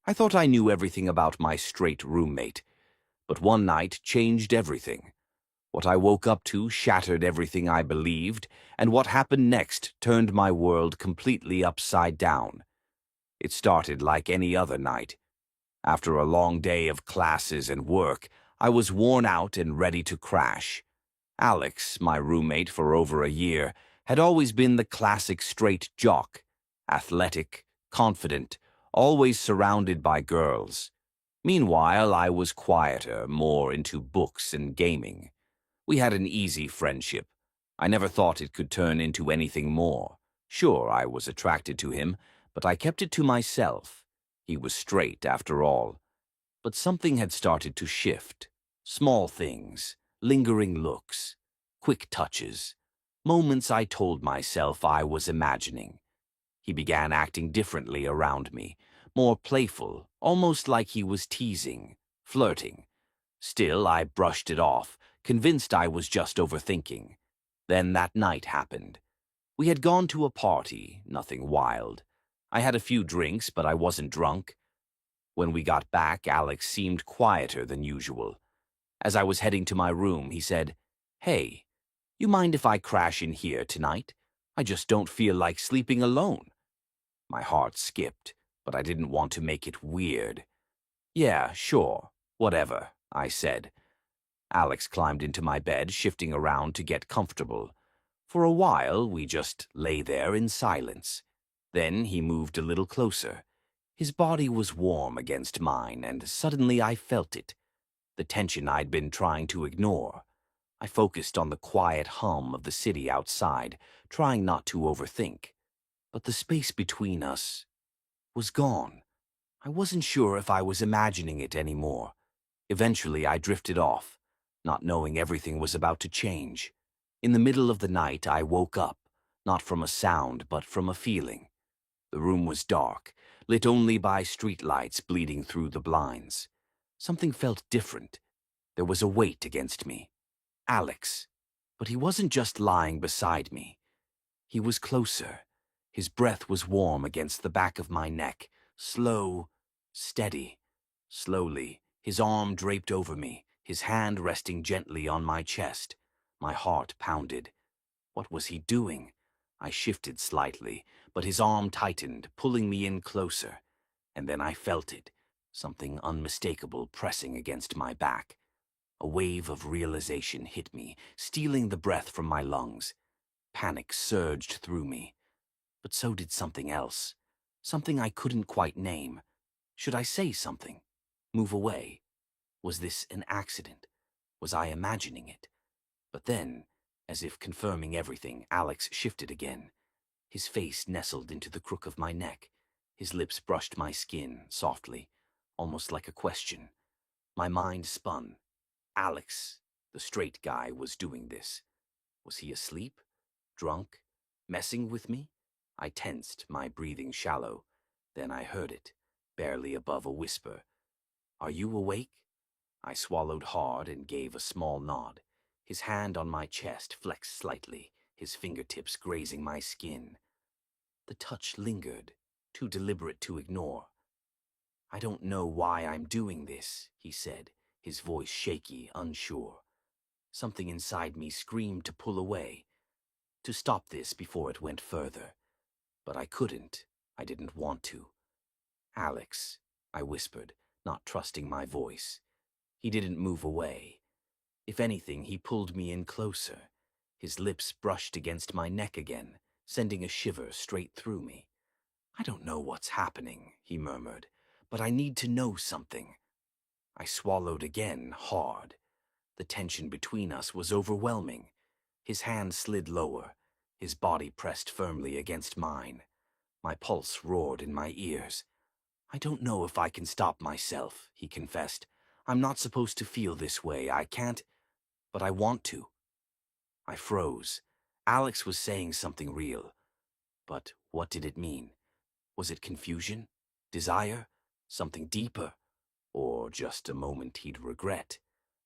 I thought I knew everything about my straight roommate, but one night changed everything. What I woke up to shattered everything I believed, and what happened next turned my world completely upside down. It started like any other night. After a long day of classes and work, I was worn out and ready to crash. Alex, my roommate for over a year, had always been the classic straight jock, athletic, confident, always surrounded by girls. Meanwhile, I was quieter, more into books and gaming. We had an easy friendship. I never thought it could turn into anything more. Sure, I was attracted to him, but I kept it to myself. He was straight, after all. But something had started to shift. Small things, lingering looks, quick touches, moments I told myself I was imagining. He began acting differently around me, more playful, almost like he was teasing, flirting. Still, I brushed it off, convinced I was just overthinking. Then that night happened. We had gone to a party, nothing wild. I had a few drinks, but I wasn't drunk. When we got back, Alex seemed quieter than usual. As I was heading to my room, he said, "Hey, you mind if I crash in here tonight? I just don't feel like sleeping alone." My heart skipped, but I didn't want to make it weird. "Yeah, sure, whatever," I said. Alex climbed into my bed, shifting around to get comfortable. For a while, we just lay there in silence. Then he moved a little closer. His body was warm against mine, and suddenly I felt it. The tension I'd been trying to ignore. I focused on the quiet hum of the city outside, trying not to overthink. But the space between us was gone. I wasn't sure if I was imagining it anymore. Eventually, I drifted off, not knowing everything was about to change. In the middle of the night, I woke up, not from a sound, but from a feeling. The room was dark, lit only by streetlights bleeding through the blinds. Something felt different. There was a weight against me. Alex. But he wasn't just lying beside me. He was closer. His breath was warm against the back of my neck, slow, steady. Slowly, his arm draped over me, his hand resting gently on my chest. My heart pounded. What was he doing? I shifted slightly, but his arm tightened, pulling me in closer. And then I felt it, something unmistakable pressing against my back. A wave of realization hit me, stealing the breath from my lungs. Panic surged through me. But so did something else. Something I couldn't quite name. Should I say something? Move away? Was this an accident? Was I imagining it? But then, as if confirming everything, Alex shifted again. His face nestled into the crook of my neck. His lips brushed my skin, softly, almost like a question. My mind spun. Alex, the straight guy, was doing this. Was he asleep? Drunk? Messing with me? I tensed, my breathing shallow. Then I heard it, barely above a whisper. "Are you awake?" I swallowed hard and gave a small nod. His hand on my chest flexed slightly, his fingertips grazing my skin. The touch lingered, too deliberate to ignore. "I don't know why I'm doing this," he said, his voice shaky, unsure. Something inside me screamed to pull away, to stop this before it went further. But I couldn't. I didn't want to. "Alex," I whispered, not trusting my voice. He didn't move away. If anything, he pulled me in closer. His lips brushed against my neck again, sending a shiver straight through me. "I don't know what's happening," he murmured, "but I need to know something." I swallowed again, hard. The tension between us was overwhelming. His hand slid lower, his body pressed firmly against mine. My pulse roared in my ears. "I don't know if I can stop myself," he confessed. "I'm not supposed to feel this way. I can't, but I want to." I froze. Alex was saying something real. But what did it mean? Was it confusion? Desire? Something deeper? Or just a moment he'd regret?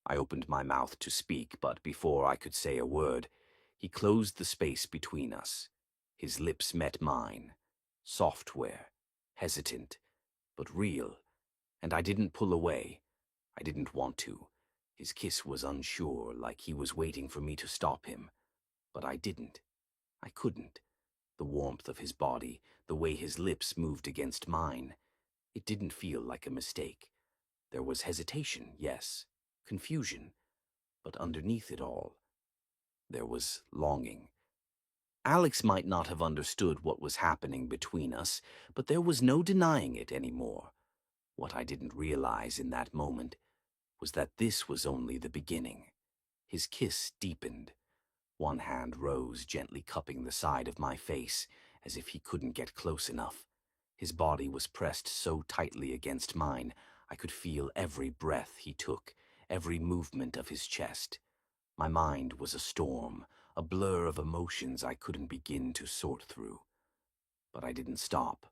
I opened my mouth to speak, but before I could say a word, he closed the space between us. His lips met mine. Software, hesitant, but real. And I didn't pull away. I didn't want to. His kiss was unsure, like he was waiting for me to stop him. But I didn't. I couldn't. The warmth of his body, the way his lips moved against mine. It didn't feel like a mistake. There was hesitation, yes, confusion, but underneath it all, there was longing. Alex might not have understood what was happening between us, but there was no denying it anymore. What I didn't realize in that moment was that this was only the beginning. His kiss deepened. One hand rose, gently cupping the side of my face, as if he couldn't get close enough. His body was pressed so tightly against mine, I could feel every breath he took, every movement of his chest. My mind was a storm, a blur of emotions I couldn't begin to sort through. But I didn't stop.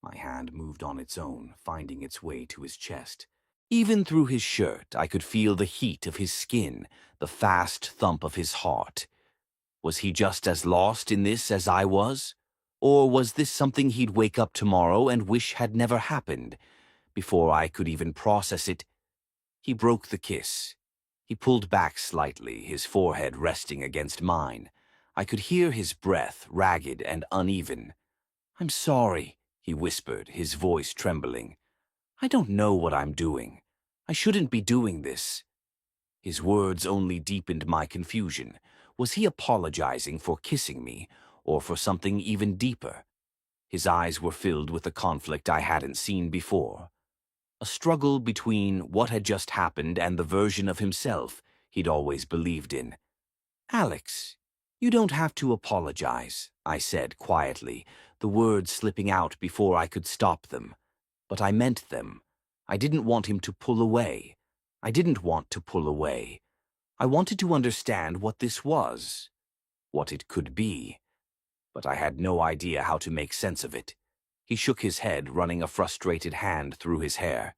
My hand moved on its own, finding its way to his chest. Even through his shirt, I could feel the heat of his skin, the fast thump of his heart. Was he just as lost in this as I was? Or was this something he'd wake up tomorrow and wish had never happened? Before I could even process it, he broke the kiss. He pulled back slightly, his forehead resting against mine. I could hear his breath, ragged and uneven. "I'm sorry," he whispered, his voice trembling. "I don't know what I'm doing. I shouldn't be doing this." His words only deepened my confusion. Was he apologizing for kissing me, or for something even deeper? His eyes were filled with a conflict I hadn't seen before. A struggle between what had just happened and the version of himself he'd always believed in. "Alex, you don't have to apologize," I said quietly, the words slipping out before I could stop them. But I meant them. I didn't want him to pull away. I didn't want to pull away. I wanted to understand what this was, what it could be. But I had no idea how to make sense of it. He shook his head, running a frustrated hand through his hair.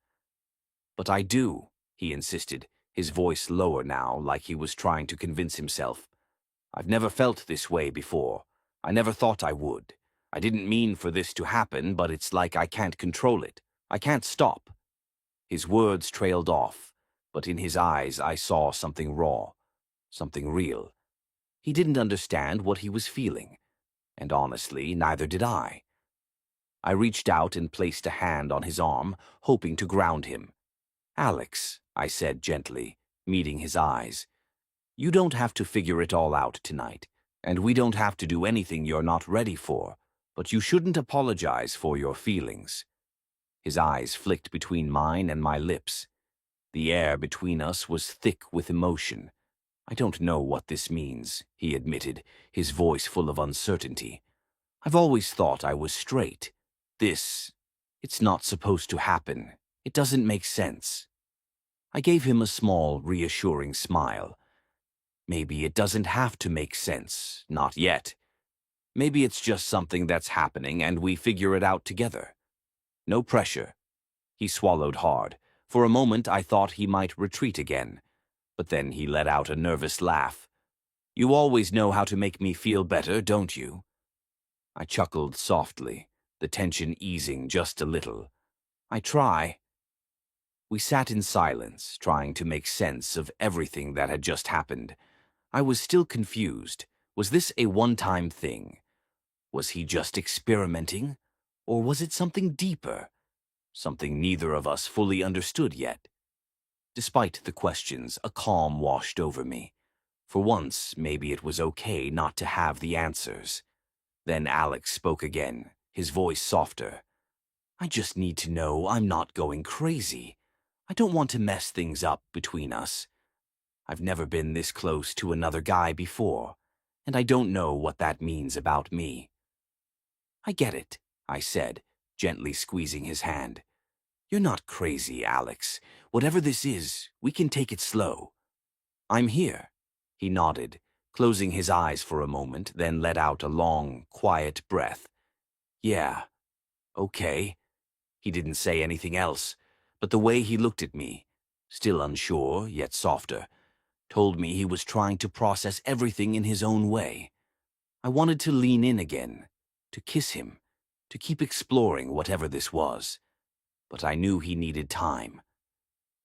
"But I do," he insisted, his voice lower now, like he was trying to convince himself. "I've never felt this way before. I never thought I would. I didn't mean for this to happen, but it's like I can't control it. I can't stop." His words trailed off, but in his eyes I saw something raw, something real. He didn't understand what he was feeling, and honestly, neither did I. I reached out and placed a hand on his arm, hoping to ground him. "Alex," I said gently, meeting his eyes, "you don't have to figure it all out tonight, and we don't have to do anything you're not ready for, but you shouldn't apologize for your feelings." His eyes flicked between mine and my lips. The air between us was thick with emotion. "I don't know what this means," he admitted, his voice full of uncertainty. "I've always thought I was straight. It's not supposed to happen. It doesn't make sense." I gave him a small, reassuring smile. "Maybe it doesn't have to make sense, not yet. Maybe it's just something that's happening and we figure it out together. No pressure." He swallowed hard. For a moment I thought he might retreat again, but then he let out a nervous laugh. "You always know how to make me feel better, don't you?" I chuckled softly, the tension easing just a little. "I try." We sat in silence, trying to make sense of everything that had just happened. I was still confused. Was this a one-time thing? Was he just experimenting? Or was it something deeper? Something neither of us fully understood yet. Despite the questions, a calm washed over me. For once, maybe it was okay not to have the answers. Then Alex spoke again, his voice softer. "I just need to know I'm not going crazy. I don't want to mess things up between us. I've never been this close to another guy before, and I don't know what that means about me." "I get it," I said, gently squeezing his hand. "You're not crazy, Alex. Whatever this is, we can take it slow." "I'm here." He nodded, closing his eyes for a moment, then let out a long, quiet breath. "Yeah, okay." He didn't say anything else, but the way he looked at me, still unsure, yet softer, told me he was trying to process everything in his own way. I wanted to lean in again, to kiss him, to keep exploring whatever this was. but I knew he needed time.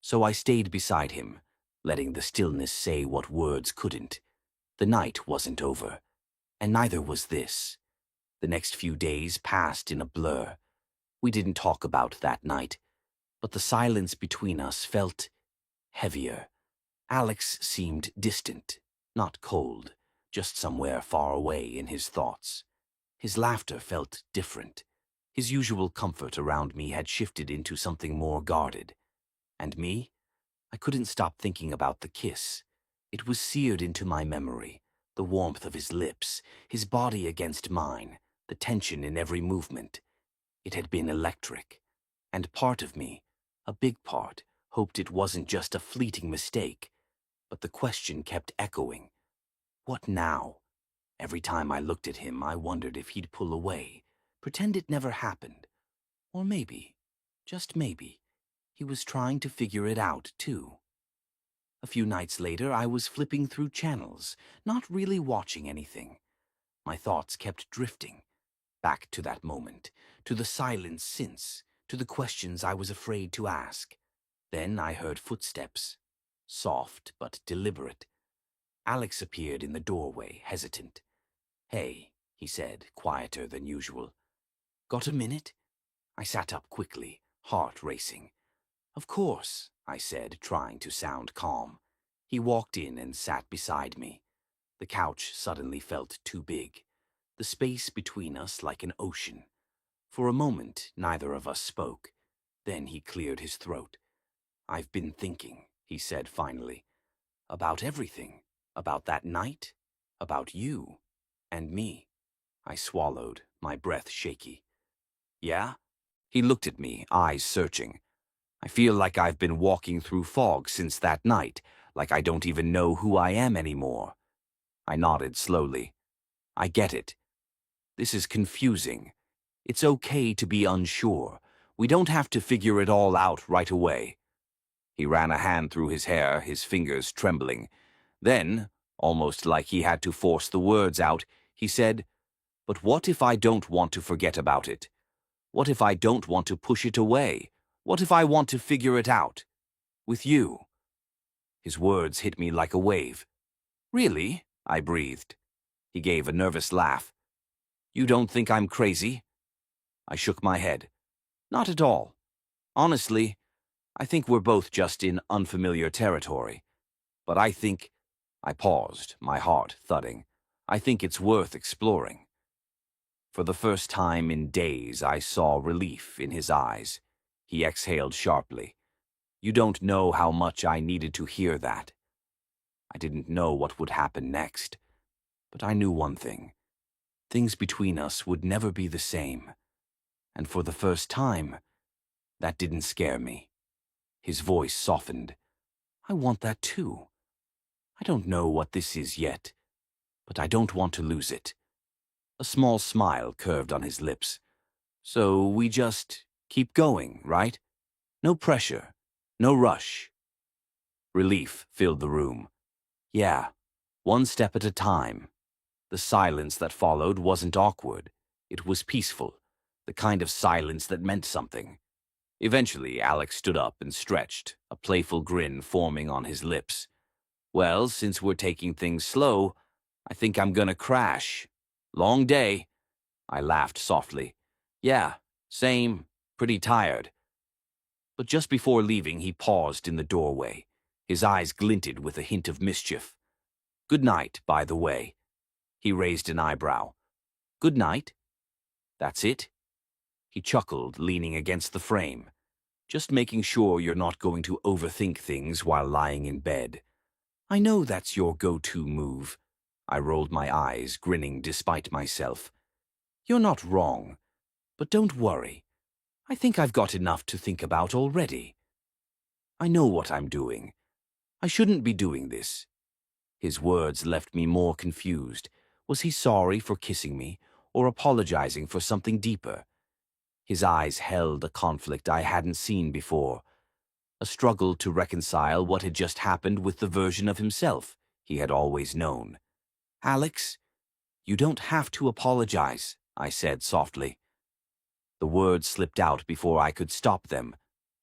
So I stayed beside him, letting the stillness say what words couldn't. The night wasn't over, and neither was this. The next few days passed in a blur. We didn't talk about that night, but the silence between us felt heavier. Alex seemed distant, not cold, just somewhere far away in his thoughts. His laughter felt different. His usual comfort around me had shifted into something more guarded. And me? I couldn't stop thinking about the kiss. It was seared into my memory, the warmth of his lips, his body against mine, the tension in every movement. It had been electric. And part of me, a big part, hoped it wasn't just a fleeting mistake. But the question kept echoing. What now? Every time I looked at him, I wondered if he'd pull away, pretend it never happened. Or maybe, just maybe, he was trying to figure it out, too. A few nights later, I was flipping through channels, not really watching anything. My thoughts kept drifting, back to that moment, to the silence since, to the questions I was afraid to ask. Then I heard footsteps, soft but deliberate. Alex appeared in the doorway, hesitant. "Hey," he said, quieter than usual. "Got a minute?" I sat up quickly, heart racing. "Of course," I said, trying to sound calm. He walked in and sat beside me. The couch suddenly felt too big, the space between us like an ocean. For a moment, neither of us spoke. Then he cleared his throat. "I've been thinking," he said finally, "about everything. About that night, about you, and me." I swallowed, my breath shaky. "Yeah?" He looked at me, eyes searching. "I feel like I've been walking through fog since that night, like I don't even know who I am anymore." I nodded slowly. "I get it. This is confusing. It's okay to be unsure. We don't have to figure it all out right away." He ran a hand through his hair, his fingers trembling. Then, almost like he had to force the words out, he said, "But what if I don't want to forget about it? What if I don't want to push it away? What if I want to figure it out? With you?" His words hit me like a wave. "Really?" I breathed. He gave a nervous laugh. "You don't think I'm crazy?" I shook my head. "Not at all. Honestly, I think we're both just in unfamiliar territory. But I think—" I paused, my heart thudding. "I think it's worth exploring." For the first time in days, I saw relief in his eyes. He exhaled sharply. "You don't know how much I needed to hear that." I didn't know what would happen next, but I knew one thing. Things between us would never be the same. And for the first time, that didn't scare me. His voice softened. "I want that too. I don't know what this is yet, but I don't want to lose it." A small smile curved on his lips. "So we just keep going, right? No pressure, no rush." Relief filled the room. "Yeah, one step at a time." The silence that followed wasn't awkward. It was peaceful, the kind of silence that meant something. Eventually, Alex stood up and stretched, a playful grin forming on his lips. "Well, since we're taking things slow, I think I'm gonna crash. Long day." I laughed softly. "Yeah, same, pretty tired." But just before leaving, he paused in the doorway. His eyes glinted with a hint of mischief. "Good night, by the way." He raised an eyebrow. "Good night? That's it?" He chuckled, leaning against the frame. "Just making sure you're not going to overthink things while lying in bed." "I know that's your go-to move." I rolled my eyes, grinning despite myself. "You're not wrong. But don't worry. I think I've got enough to think about already. I know what I'm doing. I shouldn't be doing this." His words left me more confused. Was he sorry for kissing me, or apologizing for something deeper? His eyes held a conflict I hadn't seen before, a struggle to reconcile what had just happened with the version of himself he had always known. "Alex, you don't have to apologize," I said softly. The words slipped out before I could stop them,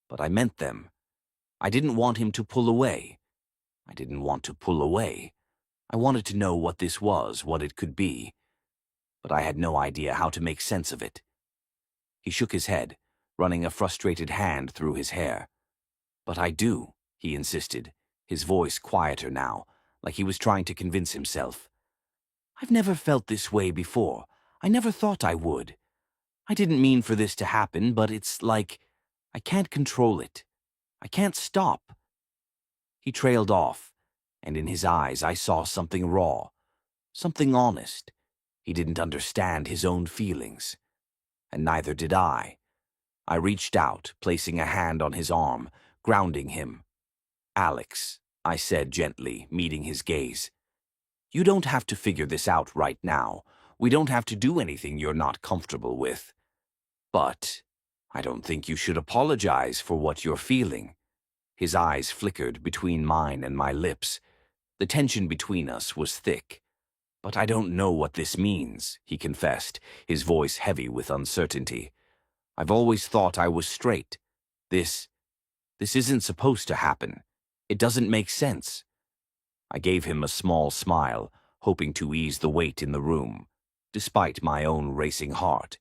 but I meant them. I didn't want him to pull away. I didn't want to pull away. I wanted to know what this was, what it could be, but I had no idea how to make sense of it. He shook his head, running a frustrated hand through his hair. "But I do," he insisted, his voice quieter now, like he was trying to convince himself. "I've never felt this way before. I never thought I would. I didn't mean for this to happen, but it's like I can't control it. I can't stop." He trailed off, and in his eyes I saw something raw, something honest. He didn't understand his own feelings, and neither did I. I reached out, placing a hand on his arm, grounding him. "Alex," I said gently, meeting his gaze. "You don't have to figure this out right now. We don't have to do anything you're not comfortable with. But I don't think you should apologize for what you're feeling." His eyes flickered between mine and my lips. The tension between us was thick. "But I don't know what this means," he confessed, his voice heavy with uncertainty. "I've always thought I was straight. This isn't supposed to happen. It doesn't make sense." I gave him a small smile, hoping to ease the weight in the room, despite my own racing heart.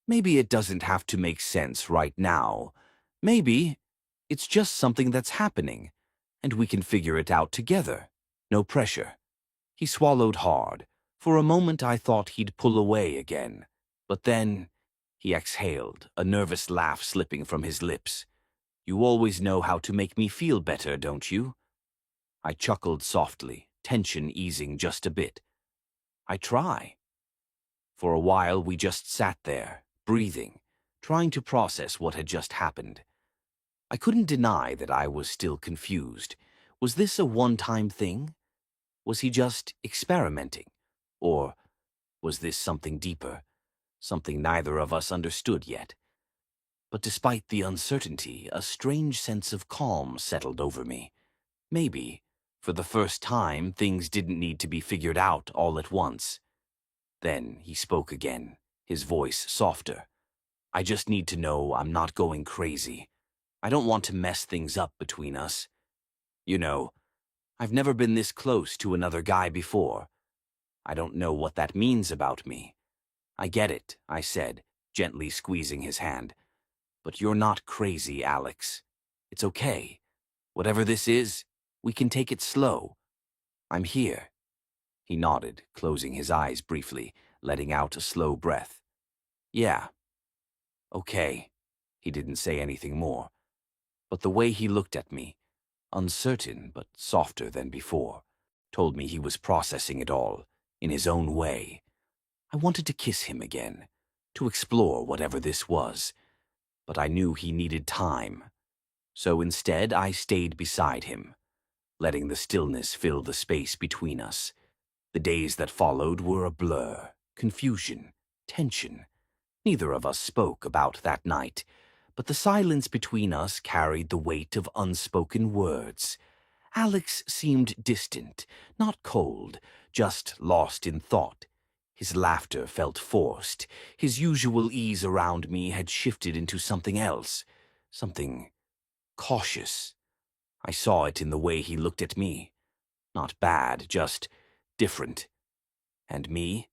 "Maybe it doesn't have to make sense right now. Maybe it's just something that's happening, and we can figure it out together. No pressure." He swallowed hard. For a moment I thought he'd pull away again. But then he exhaled, a nervous laugh slipping from his lips. "You always know how to make me feel better, don't you?" I chuckled softly, tension easing just a bit. "I try." For a while we just sat there, breathing, trying to process what had just happened. I couldn't deny that I was still confused. Was this a one-time thing? Was he just experimenting? Or was this something deeper, something neither of us understood yet? But despite the uncertainty, a strange sense of calm settled over me. Maybe, for the first time, things didn't need to be figured out all at once. Then he spoke again, his voice softer. "I just need to know I'm not going crazy. I don't want to mess things up between us. You know, I've never been this close to another guy before. I don't know what that means about me." "I get it," I said, gently squeezing his hand. "But you're not crazy, Alex. It's okay. Whatever this is, we can take it slow. I'm here." He nodded, closing his eyes briefly, letting out a slow breath. "Yeah. Okay." He didn't say anything more. But the way he looked at me, uncertain but softer than before, told me he was processing it all, in his own way. I wanted to kiss him again, to explore whatever this was, but I knew he needed time. So instead I stayed beside him, letting the stillness fill the space between us. The days that followed were a blur, confusion, tension. Neither of us spoke about that night, but the silence between us carried the weight of unspoken words. Alex seemed distant, not cold, just lost in thought. His laughter felt forced. His usual ease around me had shifted into something else, something cautious. I saw it in the way he looked at me. Not bad, just different. And me?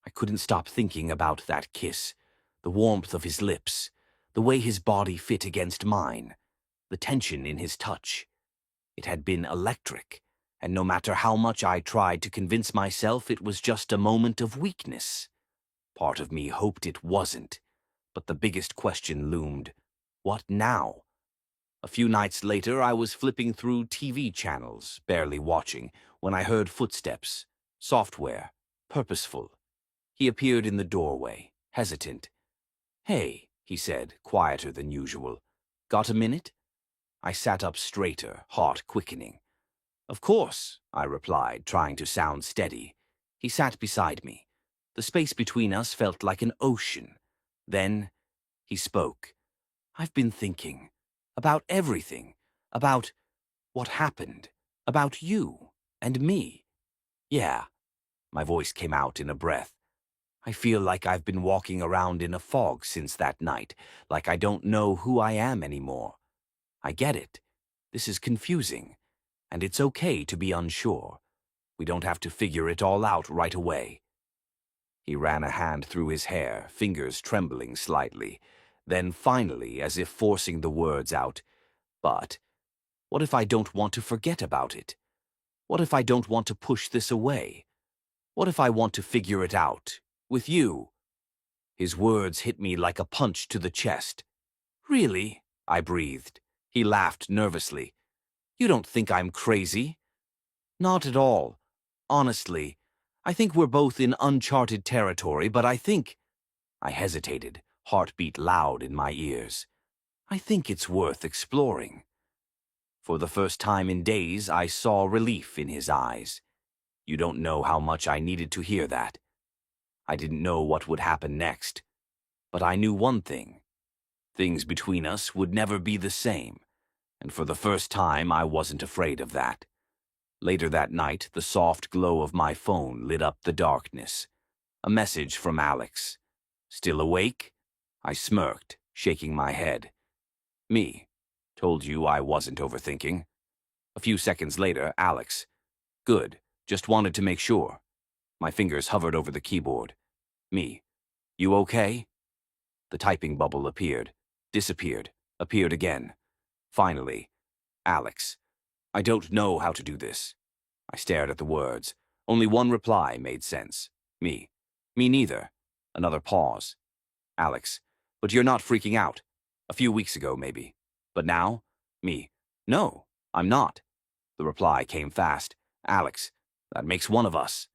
I couldn't stop thinking about that kiss, the warmth of his lips, the way his body fit against mine, the tension in his touch. It had been electric, and no matter how much I tried to convince myself it was just a moment of weakness. Part of me hoped it wasn't, but the biggest question loomed. What now? A few nights later, I was flipping through TV channels, barely watching, when I heard footsteps. Software. Purposeful. He appeared in the doorway, hesitant. "Hey," he said, quieter than usual. "Got a minute?" I sat up straighter, heart quickening. "Of course," I replied, trying to sound steady. He sat beside me. The space between us felt like an ocean. Then he spoke. "I've been thinking. About everything. About what happened. About you and me." "Yeah." My voice came out in a breath. I feel like I've been walking around in a fog since that night, like I don't know who I am anymore. I get it. This is confusing, and it's okay to be unsure. We don't have to figure it all out right away. He ran a hand through his hair, fingers trembling slightly. Then finally, as if forcing the words out, "But what if I don't want to forget about it? What if I don't want to push this away? What if I want to figure it out? With you?" His words hit me like a punch to the chest. "Really?" I breathed. He laughed nervously. "You don't think I'm crazy?" "Not at all. Honestly, I think we're both in uncharted territory, but I think—" I hesitated, heartbeat loud in my ears. "I think it's worth exploring." For the first time in days, I saw relief in his eyes. You don't know how much I needed to hear that. I didn't know what would happen next, but I knew one thing. Things between us would never be the same, and for the first time I wasn't afraid of that. Later that night, the soft glow of my phone lit up the darkness. A message from Alex. "Still awake?" I smirked, shaking my head. "Me. Told you I wasn't overthinking." A few seconds later, Alex. "Good. Just wanted to make sure." My fingers hovered over the keyboard. Me. "You okay?" The typing bubble appeared, disappeared, appeared again. Finally, Alex. "I don't know how to do this." I stared at the words. Only one reply made sense. Me. "Me neither." Another pause. Alex. "But you're not freaking out. A few weeks ago, maybe. But now?" Me. "No, I'm not." The reply came fast. "Alex, that makes one of us."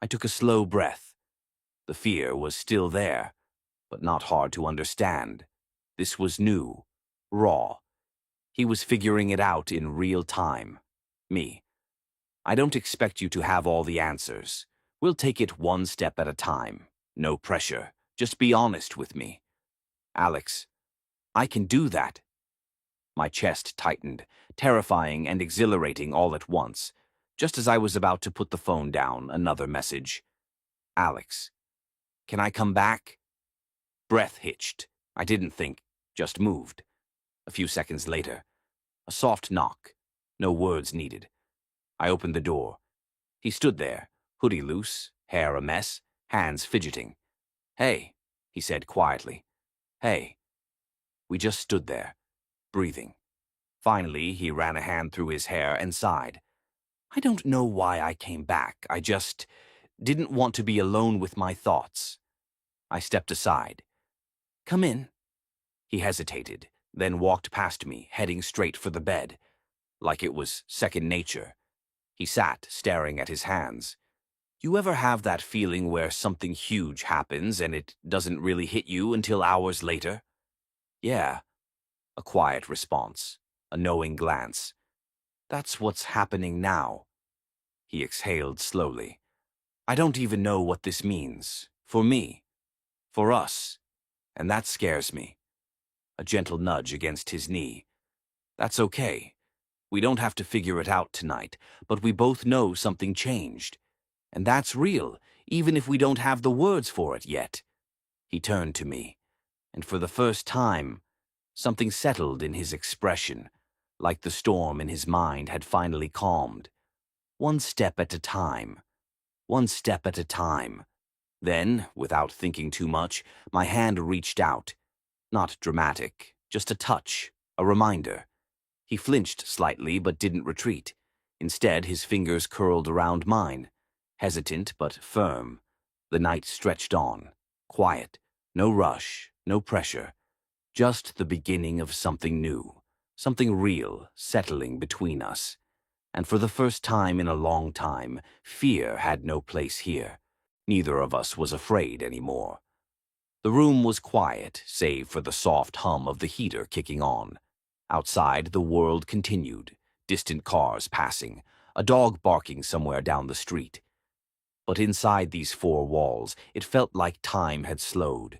I took a slow breath. The fear was still there, but not hard to understand. This was new, raw. He was figuring it out in real time. Me. "I don't expect you to have all the answers. We'll take it one step at a time. No pressure. Just be honest with me." Alex. "I can do that." My chest tightened, terrifying and exhilarating all at once. Just as I was about to put the phone down, another message. Alex. "Can I come back?" Breath hitched. I didn't think, just moved. A few seconds later, a soft knock. No words needed. I opened the door. He stood there, hoodie loose, hair a mess, hands fidgeting. "Hey," he said quietly. "Hey." We just stood there, breathing. Finally, he ran a hand through his hair and sighed. "I don't know why I came back. I just didn't want to be alone with my thoughts." I stepped aside. "Come in." He hesitated, then walked past me, heading straight for the bed. Like it was second nature. He sat, staring at his hands. You ever have that feeling where something huge happens and it doesn't really hit you until hours later? "Yeah." A quiet response, a knowing glance. "That's what's happening now." He exhaled slowly. "I don't even know what this means. For me. For us. And that scares me." A gentle nudge against his knee. "That's okay. We don't have to figure it out tonight, but we both know something changed. And that's real, even if we don't have the words for it yet." He turned to me, and for the first time, something settled in his expression, like the storm in his mind had finally calmed. One step at a time. One step at a time. Then, without thinking too much, my hand reached out. Not dramatic, just a touch, a reminder. He flinched slightly but didn't retreat. Instead, his fingers curled around mine, hesitant but firm. The night stretched on, quiet, no rush, no pressure. Just the beginning of something new, something real settling between us. And for the first time in a long time, fear had no place here. Neither of us was afraid anymore. The room was quiet, save for the soft hum of the heater kicking on. Outside, the world continued, distant cars passing, a dog barking somewhere down the street. But inside these four walls, it felt like time had slowed.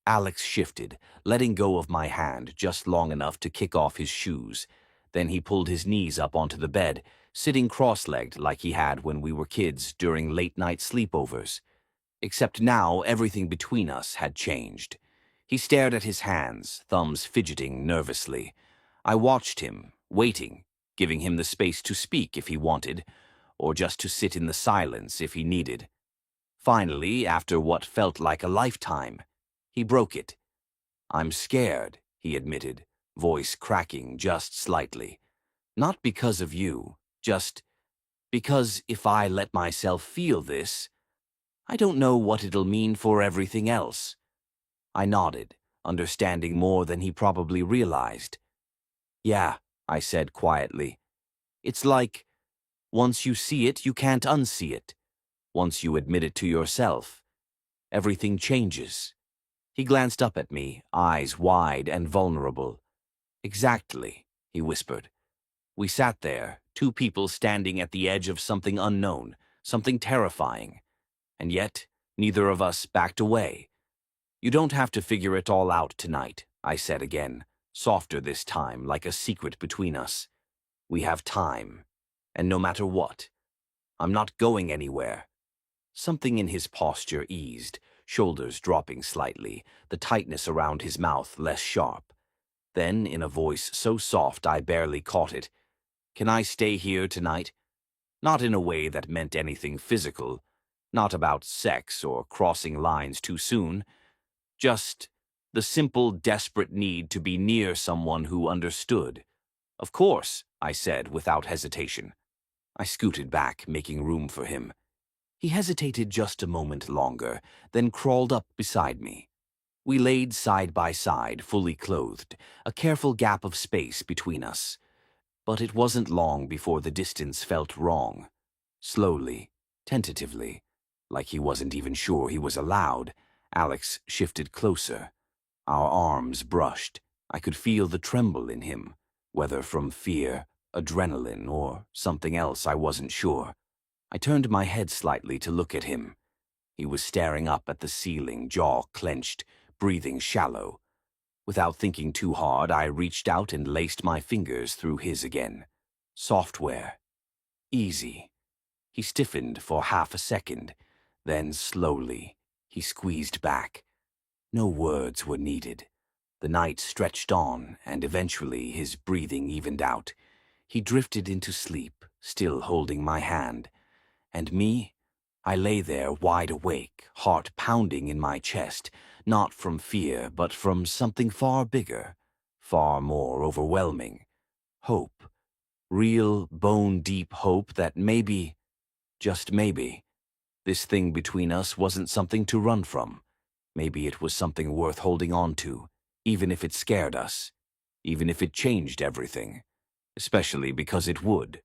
Alex shifted, letting go of my hand just long enough to kick off his shoes. Then he pulled his knees up onto the bed, sitting cross-legged like he had when we were kids during late-night sleepovers. Except now everything between us had changed. He stared at his hands, thumbs fidgeting nervously. I watched him, waiting, giving him the space to speak if he wanted, or just to sit in the silence if he needed. Finally, after what felt like a lifetime, he broke it. "I'm scared," he admitted, voice cracking just slightly. "Not because of you, just because if I let myself feel this, I don't know what it'll mean for everything else." I nodded, understanding more than he probably realized. "Yeah," I said quietly. "It's like, once you see it, you can't unsee it. Once you admit it to yourself, everything changes." He glanced up at me, eyes wide and vulnerable. "Exactly," he whispered. We sat there, two people standing at the edge of something unknown, something terrifying. And yet, neither of us backed away. "You don't have to figure it all out tonight," I said again, softer this time, like a secret between us. "We have time. And no matter what, I'm not going anywhere." Something in his posture eased, shoulders dropping slightly, the tightness around his mouth less sharp. Then, in a voice so soft I barely caught it, "Can I stay here tonight?" Not in a way that meant anything physical, not about sex or crossing lines too soon, just the simple, desperate need to be near someone who understood. "Of course," I said without hesitation. I scooted back, making room for him. He hesitated just a moment longer, then crawled up beside me. We laid side by side, fully clothed, a careful gap of space between us. But it wasn't long before the distance felt wrong. Slowly, tentatively, like he wasn't even sure he was allowed, Alex shifted closer. Our arms brushed. I could feel the tremble in him, whether from fear, adrenaline, or something else I wasn't sure. I turned my head slightly to look at him. He was staring up at the ceiling, jaw clenched, breathing shallow. Without thinking too hard, I reached out and laced my fingers through his again. Software. Easy. He stiffened for half a second. Then, slowly, he squeezed back. No words were needed. The night stretched on, and eventually his breathing evened out. He drifted into sleep, still holding my hand. And me? I lay there wide awake, heart pounding in my chest, not from fear, but from something far bigger, far more overwhelming. Hope. Real, bone-deep hope that maybe, just maybe, this thing between us wasn't something to run from. Maybe it was something worth holding on to, even if it scared us, even if it changed everything, especially because it would.